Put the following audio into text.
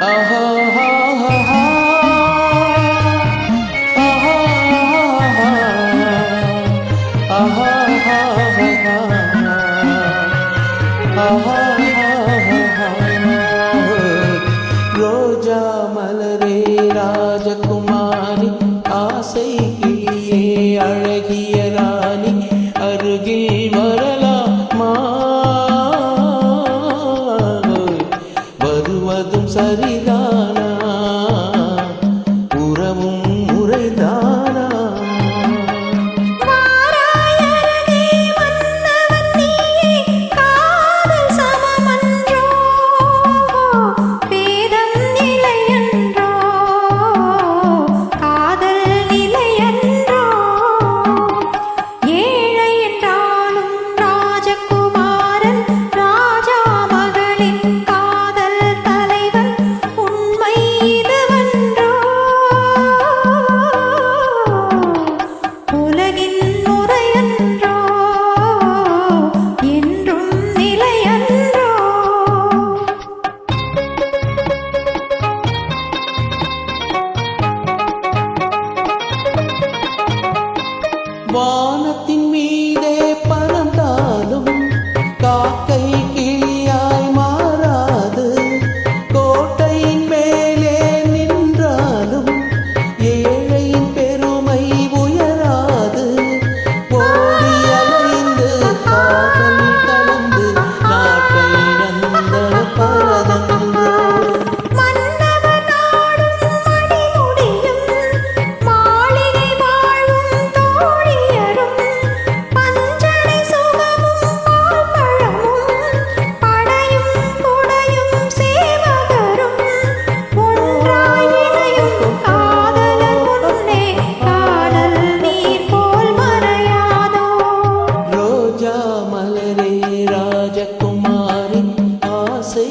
ஆஹா ஆஹா ஆஹா ரோஜா மலரே ராஜகுமாரி ஆசை கிளியே அழகிய ராணி அருகில் வரலாமா வருவதும் சரிதானா உறவும் முறைதானா வானத்தின் மீதே பறந்தாலும் காக்கை கிளியாய் மாறாது கோட்டையின் மேலே நின்றாலும் ஏழையின் பெருமை உயராது ஓடி அலைந்து காதல் கலந்து நாட்டை இழந்த பரதன்றோ மலரே ராஜகுமாரி ஆசை